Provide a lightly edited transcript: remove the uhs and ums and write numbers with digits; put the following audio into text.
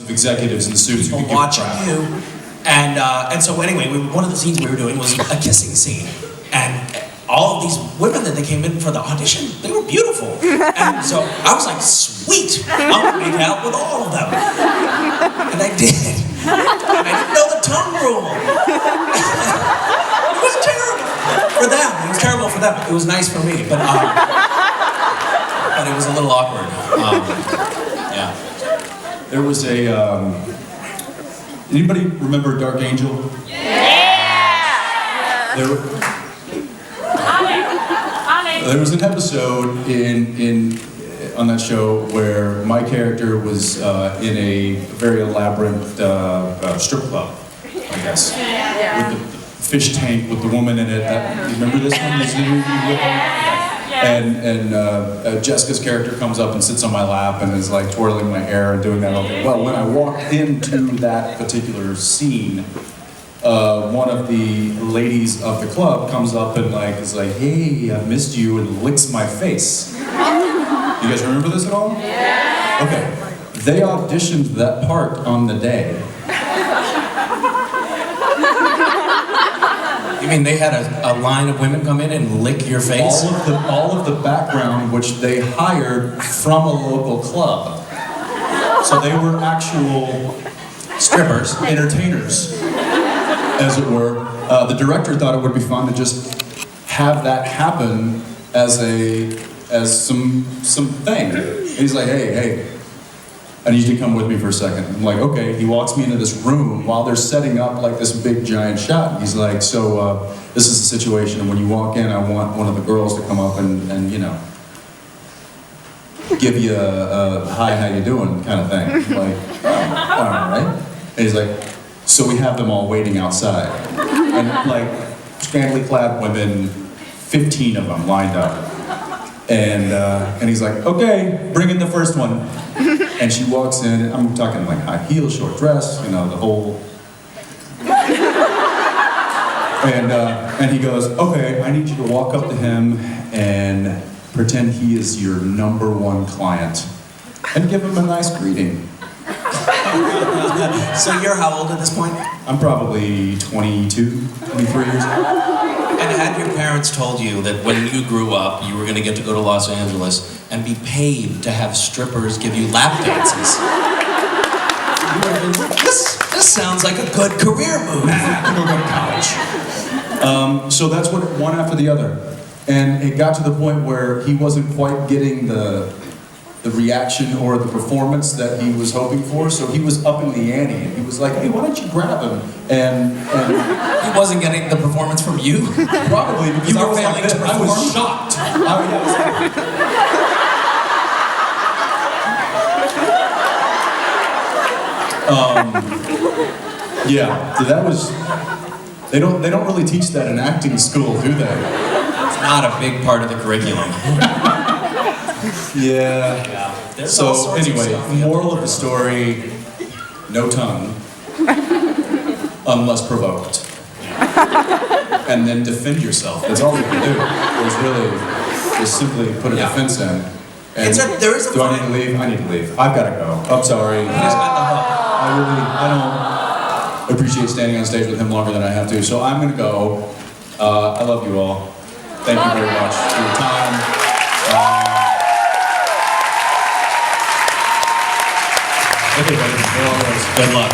Of executives in the suits people watching you, and so anyway, one of the scenes we were doing was a kissing scene, and all of these women that they came in for the audition, they were beautiful, and so I was like, sweet, I'll make out with all of them, and I did, and I didn't know the tongue rule. It was terrible for them. It was terrible for them. It was nice for me, but it was a little awkward. Yeah. There was a, anybody remember Dark Angel? Yeah! There was an episode on that show where my character was in a very elaborate strip club, I guess. Yeah. With the fish tank with the woman in it. You remember this one? And Jessica's character comes up and sits on my lap and is like twirling my hair and doing that all day. Well, when I walked into that particular scene, one of the ladies of the club comes up and is like, "Hey, I missed you," and licks my face. You guys remember this at all? Yeah. Okay. They auditioned that part on the day. You mean they had a line of women come in and lick your face? All of the background, which they hired from a local club. So they were actual Strippers. entertainers, as it were. The director thought it would be fun to just have that happen as some thing. And he's like, hey, I need you to come with me for a second. I'm like, okay. He walks me into this room while they're setting up this big giant shot. And he's like, so this is the situation, and when you walk in, I want one of the girls to come up and give you a hi, how you doing kind of thing. I'm like, oh, all right. And he's like, so we have them all waiting outside. And scantily clad women, 15 of them lined up. And he's like, okay, bring in the first one. And she walks in, I'm talking high heels, short dress, the whole... And he goes, okay, I need you to walk up to him and pretend he is your #1 client. And give him a nice greeting. So you're how old at this point? I'm probably 22, 23 years old. And had your parents told you that when you grew up, you were going to get to go to Los Angeles and be paid to have strippers give you lap dances, you would have been like, this sounds like a good career move. I'm going to go to college. So that's what one after the other. And it got to the point where he wasn't quite getting the reaction or the performance that he was hoping for, so he was upping the ante, and he was like, hey, why don't you grab him? And he wasn't getting the performance from you? Probably, because you were failing to perform? I was shocked. Yeah, so that was, they don't really teach that in acting school, do they? It's not a big part of the curriculum. Yeah. So anyway, moral of the story, no tongue, unless provoked. And then defend yourself. That's all you can do. Is simply put a defense in. And there is a do I need to leave? I need to leave. I've got to go. I'm sorry. I don't appreciate standing on stage with him longer than I have to, so I'm going to go. I love you all. Thank you very much for your time. Okay, buddy. Good luck.